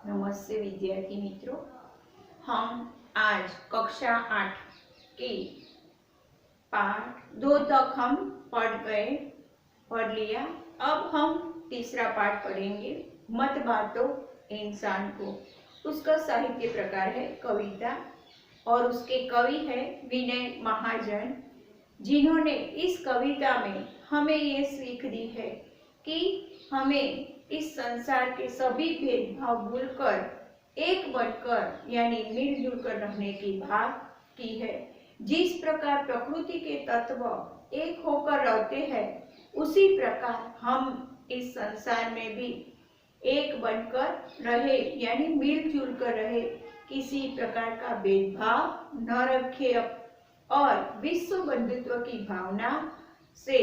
नमस्ते विद्यार्थी मित्रों, हम आज कक्षा 8 के पाठ 2 तक हम पढ़ लिया। अब हम तीसरा पाठ पढ़ेंगे, मत बांटो इंसान को। उसका साहित्य प्रकार है कविता और उसके कवि है विनय महाजन, जिन्होंने इस कविता में हमें ये सीख दी है कि हमें इस संसार के सभी भेदभाव भूलकर एक बनकर यानी मिलजुल कर रहने की बात की है। जिस प्रकार प्रकृति के तत्व एक होकर रहते हैं, उसी प्रकार हम इस संसार में भी एक बनकर रहे यानी मिलजुल कर रहे, किसी प्रकार का भेदभाव न रखे और विश्व बंधुत्व की भावना से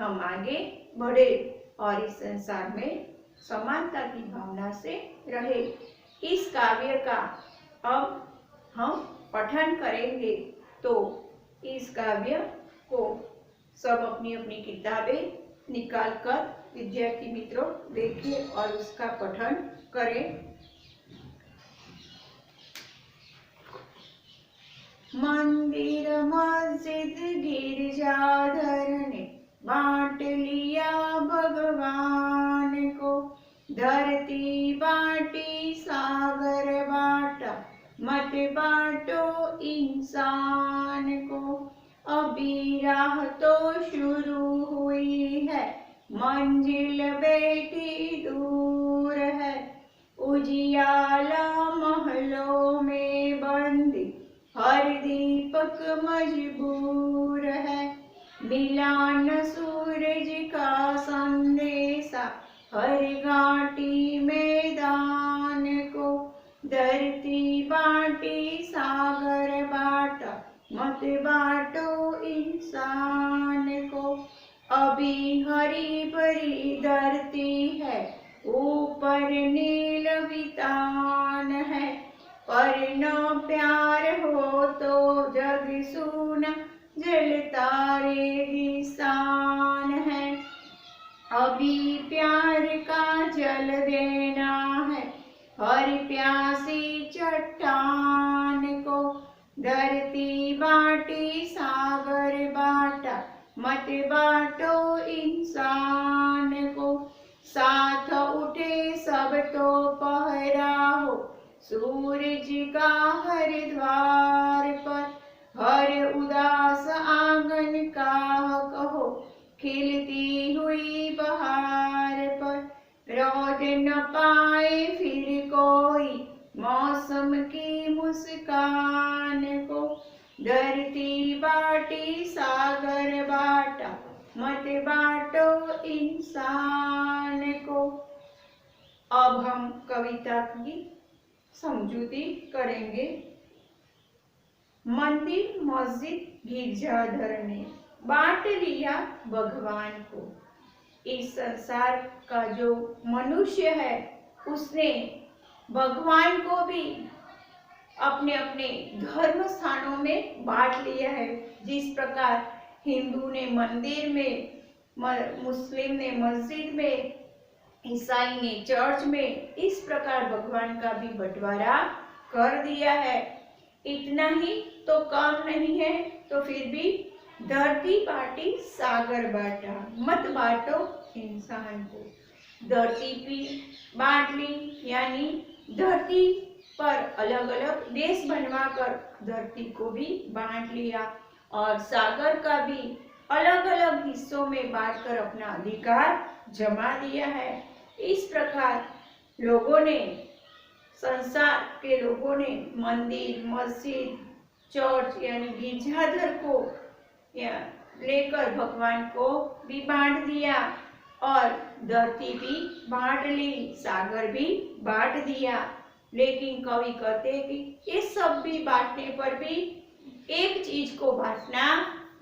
हम आगे बढ़े और इस संसार में समानता की भावना से रहे। इस काव्य का अब हम पठन करेंगे, तो इस काव्य को सब अपनी अपनी किताबें निकालकर विद्यार्थी मित्रों देखिए और उसका पठन करें। मंदिर मस्जिद गिरजाघर ने बांट लिया भगवान को, धरती बांटी सागर बांटा, मत बांटो इंसान को। अभी राह तो शुरू हुई है, मंजिल बेटी दूर है। उजियाला महलों में बंदी, हर दीपक मजबूर है। मिला न सूरज का संदेशा, हर घाटी मैदान को। धरती बांटी सागर बांटा, मत बांटो इंसान को। अभी हरी भरी धरती है, ऊपर नील वितान है। पर न प्यार हो तो जग सूना, जलता रेगिस्तान है। अभी प्यार का जल देना है, हर प्यासी चट्टान को। धरती बांटी सागर बांटा, मत बांटो इंसान को। साथ उठे सब तो पहराओ, सूरज का हर द्वार पर। हर उदास आंगन का कहो, खिलती हुई बहार पर। रोज न पाए फिर कोई मौसम की मुस्कान को। धरती बांटी सागर बांटा, मत बांटो इंसान को। अब हम कविता की समझूती करेंगे। मंदिर मस्जिद गिरजाघर ने बांट लिया भगवान को। इस संसार का जो मनुष्य है, उसने भगवान को भी अपने अपने धर्म स्थानों में बांट लिया है। जिस प्रकार हिंदू ने मंदिर में, मुस्लिम ने मस्जिद में, ईसाई ने चर्च में, इस प्रकार भगवान का भी बंटवारा कर दिया है। इतना ही तो काम नहीं है, तो फिर भी धरती बांटी सागर बांटा, मत बांटो इंसान को। धरती भी बांट ली, यानी धरती पर अलग अलग देश बनवाकर धरती को भी बांट लिया और सागर का भी अलग अलग हिस्सों में बांटकर अपना अधिकार जमा दिया है। इस प्रकार लोगों ने, संसार के लोगों ने मंदिर मस्जिद चर्च यानी गिरजाघर को लेकर भगवान को भी बांट दिया और धरती भी बांट ली, सागर भी बांट दिया। लेकिन कवि कहते हैं कि ये सब भी बांटने पर भी एक चीज को बांटना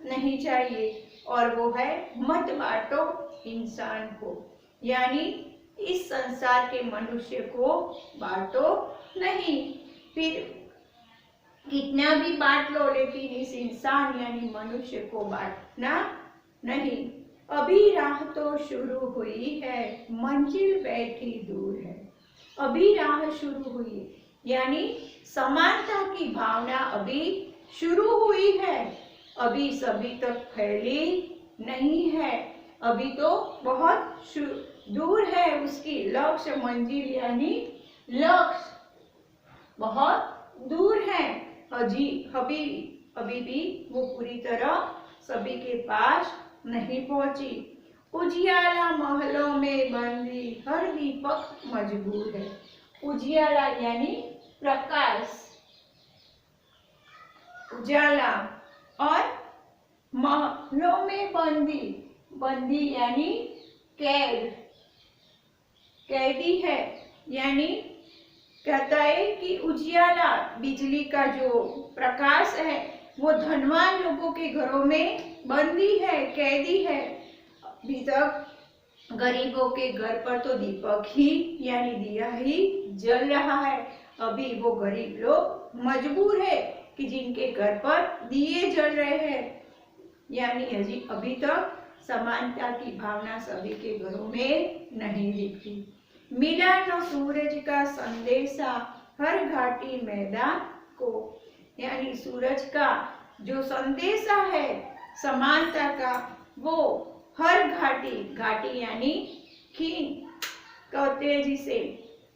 नहीं चाहिए, और वो है मत बांटो इंसान को, यानी इस संसार के मनुष्य को बांटो नहीं। फिर कितना भी बांट लो, लेकिन इस इंसान यानी मनुष्य को बांटना नहीं। अभी राह तो शुरू हुई है, मंजिल बैठी दूर है। अभी राह शुरू हुई है, यानी समानता की भावना अभी शुरू हुई है, अभी सभी तक फैली नहीं है, अभी तो बहुत दूर है उसकी लक्ष्य मंजिल, यानी लक्ष्य बहुत दूर है। अभी भी वो पूरी तरह सभी के पास नहीं पहुंची। उजियाला महलों में बंदी हर दीपक मजबूर है। उजियाला यानी प्रकाश, उजाला, और महलों में बंदी, बंदी यानी कैद, कैदी है। यानी कहता है कि उजियाला बिजली का जो प्रकाश है वो धनवान लोगों के घरों में बंदी है, कैदी है। अभी तक गरीबों के घर पर तो दीपक ही यानी दिया ही जल रहा है। अभी वो गरीब लोग मजबूर है कि जिनके घर पर दिए जल रहे हैं, यानी अभी तक समानता की भावना सभी के घरों में नहीं दिखती। मिला न सूरज का संदेशा हर घाटी मैदान को, यानी सूरज का जो संदेशा है समानता का वो हर घाटी, घाटी यानी खीन कहते हैं जिसे,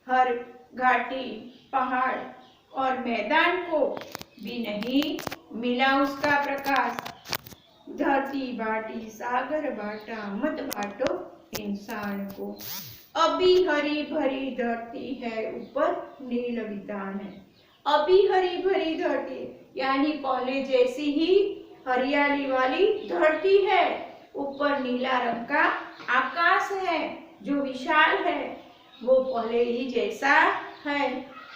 हर घाटी, पहाड़ और मैदान को भी नहीं मिला उसका प्रकाश। धरती बाटी सागर बाटा मत बाटो इंसान को। अभी हरी भरी धरती है ऊपर नील वितान है। अभी हरी भरी धरती यानी पहले जैसी ही हरियाली वाली धरती है, ऊपर नीला रंग का आकाश है जो विशाल है, वो पहले ही जैसा है,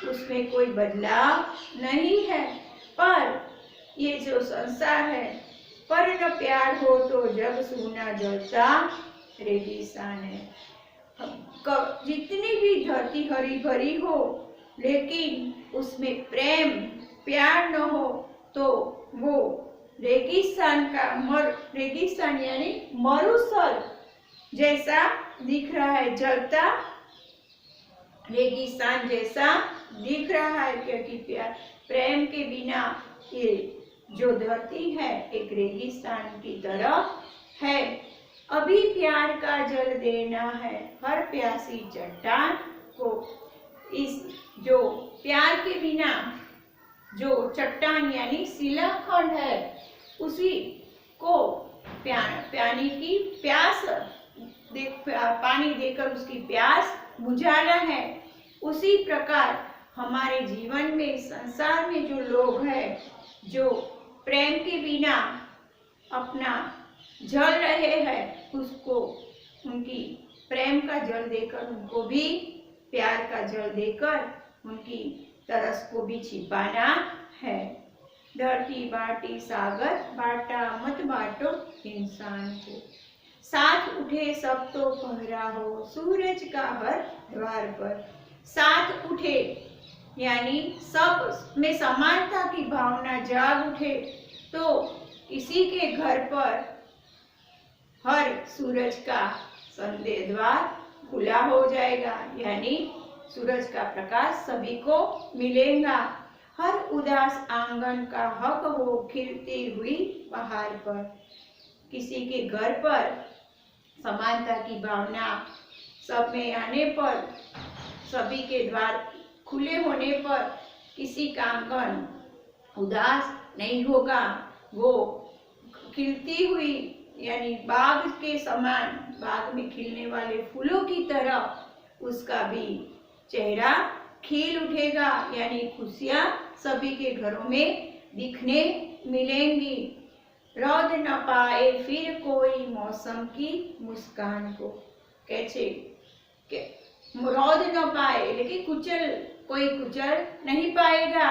उसमें कोई बदलाव नहीं है। पर ये जो संसार है, पर न प्यार हो तो जग सूना जलता रेगिस्तान है। जितनी भी धरती हरी भरी हो लेकिन उसमें प्रेम प्यार न हो तो वो रेगिस्तान रेगिस्तान यानी मरुस्थल जैसा दिख रहा है, जलता रेगिस्तान जैसा दिख रहा है, क्योंकि प्रेम के बिना ये जो धरती है एक रेगिस्तान की तरह है। अभी प्यार का जल देना है हर प्यासी चट्टान को। इस जो प्यार के बिना जो चट्टान यानी शिलाखंड है उसी को पानी की प्यास पानी देकर उसकी प्यास बुझाना है। उसी प्रकार हमारे जीवन में, संसार में जो लोग हैं जो प्रेम के बिना अपना जल रहे हैं, उसको उनकी प्रेम का जल देकर, उनको भी प्यार का जल देकर उनकी तरस को भी छिपाना है। धरती बाटी सागर बाटा मत बाटो इंसान को। साथ उठे सब तो पहरा हो सूरज का हर द्वार पर। साथ उठे यानी सब में समानता की भावना जाग उठे तो किसी के घर पर हर सूरज का संदेह द्वार खुला हो जाएगा, यानी सूरज का प्रकाश सभी को मिलेगा। हर उदास आंगन का हक हो खिलती हुई बहार पर। किसी के घर पर समानता की भावना सब में आने पर, सभी के द्वार खुले होने पर किसी का आंगन उदास नहीं होगा, वो खिलती हुई यानी बाग के समान, बाग में खिलने वाले फूलों की तरह उसका भी चेहरा खिल उठेगा, यानी खुशियां सभी के घरों में दिखने मिलेंगी। रौद न पाए फिर कोई मौसम की मुस्कान को। कैसे रौद न पाए लेकिन कोई कुचल नहीं पाएगा।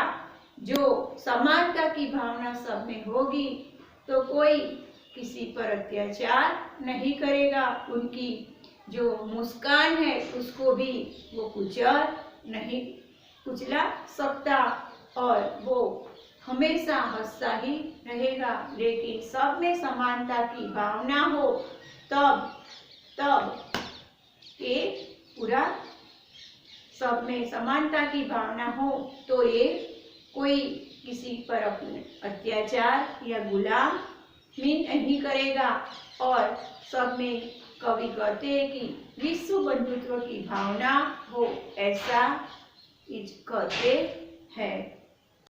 जो समानता की भावना सब में होगी तो कोई किसी पर अत्याचार नहीं करेगा, उनकी जो मुस्कान है उसको भी वो कुचला सकता और वो हमेशा हंसता ही रहेगा। लेकिन सब में समानता की भावना हो तब ये पूरा सब में समानता की भावना हो तो ये कोई किसी पर अपने अत्याचार या गुलामी नहीं करेगा। और सब में कवि कहते हैं कि विश्व बंधुत्व की भावना हो, ऐसा कहते हैं।